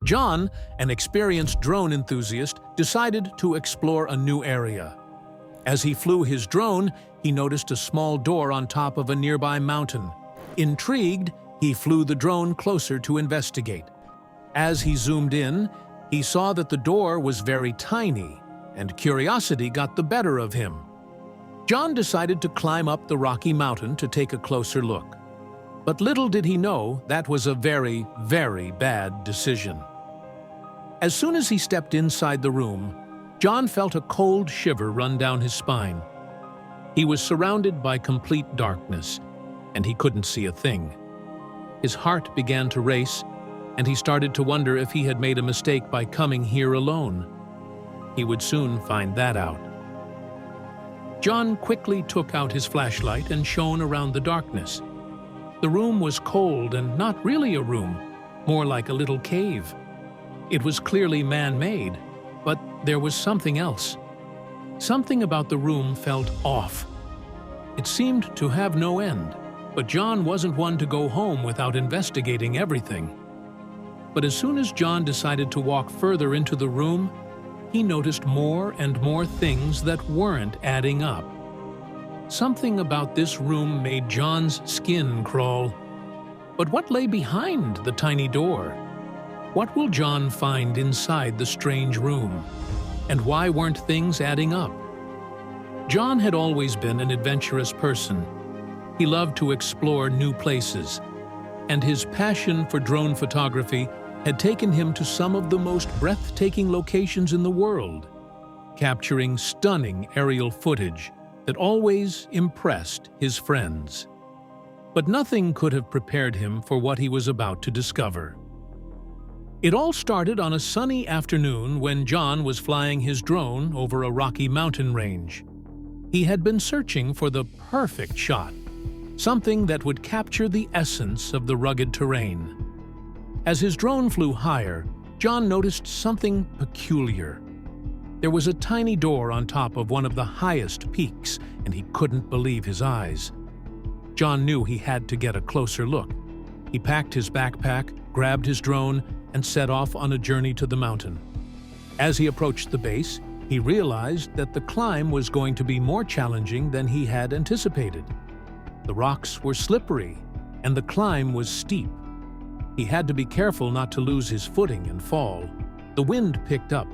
John, an experienced drone enthusiast, decided to explore a new area. As he flew his drone, he noticed a small door on top of a nearby mountain. Intrigued, he flew the drone closer to investigate. As he zoomed in, he saw that the door was very tiny, and curiosity got the better of him. John decided to climb up the rocky mountain to take a closer look. But little did he know that was a very, very bad decision. As soon as he stepped inside the room, John felt a cold shiver run down his spine. He was surrounded by complete darkness, and he couldn't see a thing. His heart began to race, and he started to wonder if he had made a mistake by coming here alone. He would soon find that out. John quickly took out his flashlight and shone around the darkness. The room was cold and not really a room, more like a little cave. It was clearly man-made, but there was something else. Something about the room felt off. It seemed to have no end, but John wasn't one to go home without investigating everything. But as soon as John decided to walk further into the room, he noticed more and more things that weren't adding up. Something about this room made John's skin crawl. But what lay behind the tiny door? What will John find inside the strange room? And why weren't things adding up? John had always been an adventurous person. He loved to explore new places, and his passion for drone photography had taken him to some of the most breathtaking locations in the world, capturing stunning aerial footage that always impressed his friends. But nothing could have prepared him for what he was about to discover. It all started on a sunny afternoon when John was flying his drone over a rocky mountain range. He had been searching for the perfect shot, something that would capture the essence of the rugged terrain. As his drone flew higher, John noticed something peculiar. There was a tiny door on top of one of the highest peaks, and he couldn't believe his eyes. John knew he had to get a closer look. He packed his backpack, grabbed his drone, and set off on a journey to the mountain. As he approached the base, he realized that the climb was going to be more challenging than he had anticipated. The rocks were slippery, and the climb was steep. He had to be careful not to lose his footing and fall. The wind picked up.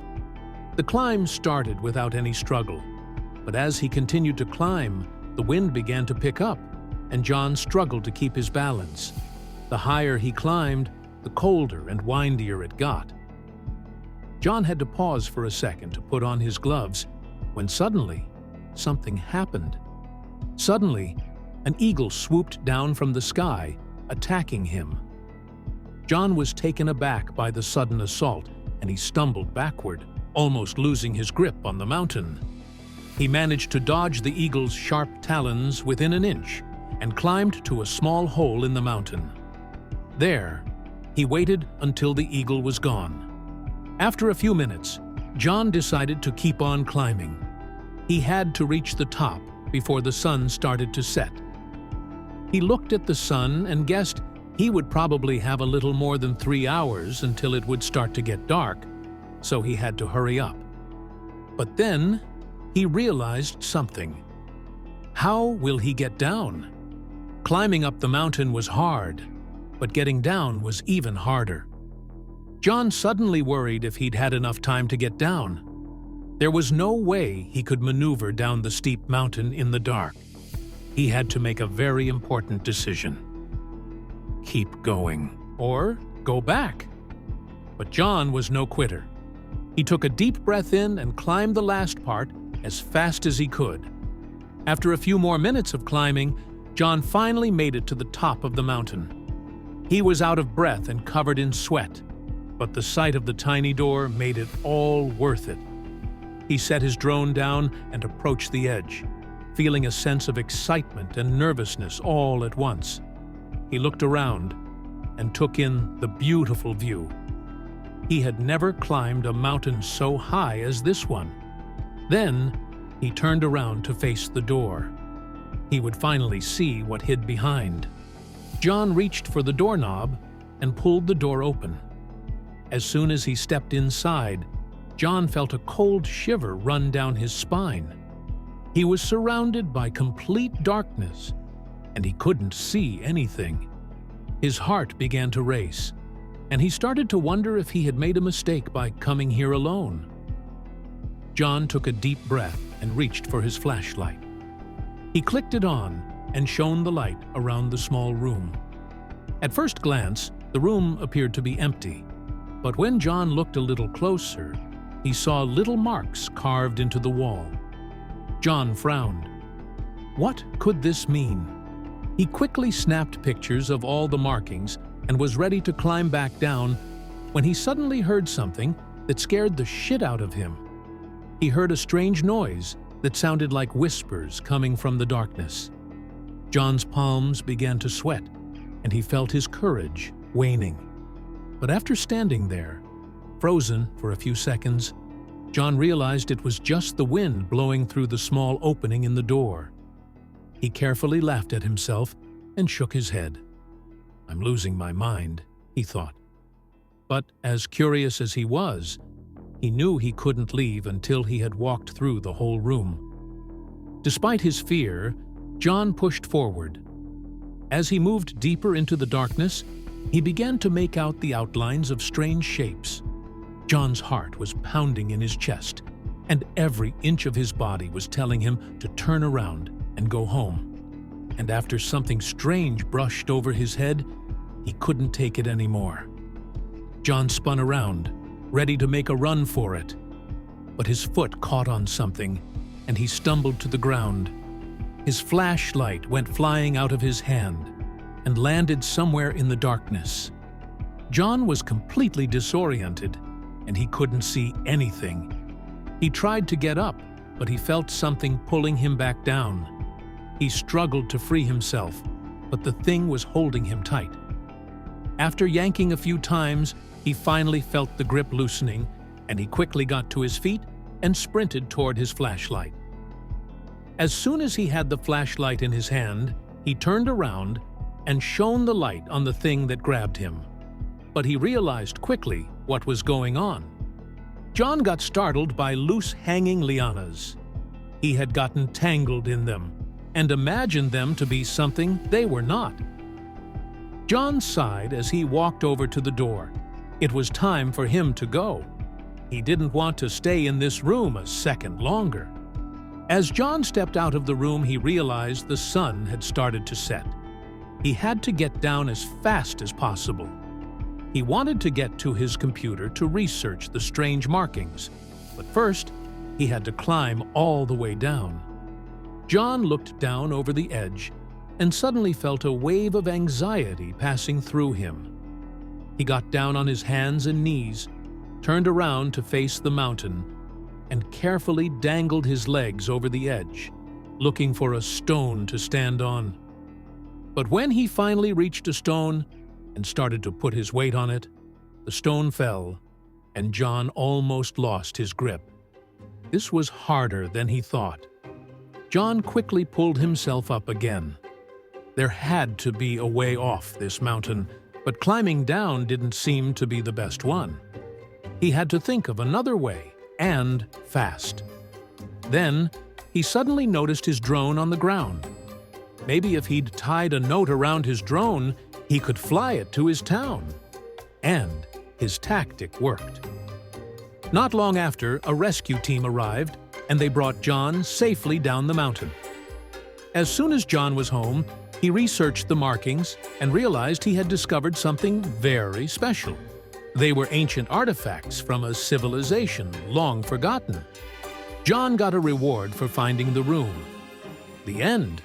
The climb started without any struggle, but as he continued to climb, the wind began to pick up, and John struggled to keep his balance. The higher he climbed, the colder and windier it got. John had to pause for a second to put on his gloves, when suddenly, something happened. Suddenly, an eagle swooped down from the sky, attacking him. John was taken aback by the sudden assault, and he stumbled backward, almost losing his grip on the mountain. He managed to dodge the eagle's sharp talons within an inch and climbed to a small hole in the mountain. There, he waited until the eagle was gone. After a few minutes, John decided to keep on climbing. He had to reach the top before the sun started to set. He looked at the sun and guessed he would probably have a little more than 3 hours until it would start to get dark, so he had to hurry up. But then, he realized something. How will he get down? Climbing up the mountain was hard, but getting down was even harder. John suddenly worried if he'd had enough time to get down. There was no way he could maneuver down the steep mountain in the dark. He had to make a very important decision. Keep going, or go back. But John was no quitter. He took a deep breath in and climbed the last part as fast as he could. After a few more minutes of climbing, John finally made it to the top of the mountain. He was out of breath and covered in sweat, but the sight of the tiny door made it all worth it. He set his drone down and approached the edge, feeling a sense of excitement and nervousness all at once. He looked around and took in the beautiful view. He had never climbed a mountain so high as this one. Then, he turned around to face the door. He would finally see what hid behind. John reached for the doorknob and pulled the door open. As soon as he stepped inside, John felt a cold shiver run down his spine. He was surrounded by complete darkness, and he couldn't see anything. His heart began to race, and he started to wonder if he had made a mistake by coming here alone. John took a deep breath and reached for his flashlight. He clicked it on and shone the light around the small room. At first glance, the room appeared to be empty, but when John looked a little closer, he saw little marks carved into the wall. John frowned. What could this mean? He quickly snapped pictures of all the markings and was ready to climb back down when he suddenly heard something that scared the shit out of him. He heard a strange noise that sounded like whispers coming from the darkness. John's palms began to sweat, and he felt his courage waning. But after standing there, frozen for a few seconds, John realized it was just the wind blowing through the small opening in the door. He carefully laughed at himself and shook his head. "I'm losing my mind," he thought. But as curious as he was, he knew he couldn't leave until he had walked through the whole room. Despite his fear, John pushed forward. As he moved deeper into the darkness, he began to make out the outlines of strange shapes. John's heart was pounding in his chest, and every inch of his body was telling him to turn around and go home. And after something strange brushed over his head, he couldn't take it anymore. John spun around, ready to make a run for it. But his foot caught on something, and he stumbled to the ground. His flashlight went flying out of his hand and landed somewhere in the darkness. John was completely disoriented, and he couldn't see anything. He tried to get up, but he felt something pulling him back down. He struggled to free himself, but the thing was holding him tight. After yanking a few times, he finally felt the grip loosening, and he quickly got to his feet and sprinted toward his flashlight. As soon as he had the flashlight in his hand, he turned around and shone the light on the thing that grabbed him. But he realized quickly what was going on. John got startled by loose hanging lianas. He had gotten tangled in them and imagined them to be something they were not. John sighed as he walked over to the door. It was time for him to go. He didn't want to stay in this room a second longer. As John stepped out of the room, he realized the sun had started to set. He had to get down as fast as possible. He wanted to get to his computer to research the strange markings, but first, he had to climb all the way down. John looked down over the edge and suddenly felt a wave of anxiety passing through him. He got down on his hands and knees, turned around to face the mountain, and carefully dangled his legs over the edge, looking for a stone to stand on. But when he finally reached a stone and started to put his weight on it, the stone fell, and John almost lost his grip. This was harder than he thought. John quickly pulled himself up again. There had to be a way off this mountain, but climbing down didn't seem to be the best one. He had to think of another way, and fast. Then, he suddenly noticed his drone on the ground. Maybe if he'd tied a note around his drone, he could fly it to his town. And his tactic worked. Not long after, a rescue team arrived, and they brought John safely down the mountain. As soon as John was home, he researched the markings and realized he had discovered something very special. They were ancient artifacts from a civilization long forgotten. John got a reward for finding the room. The end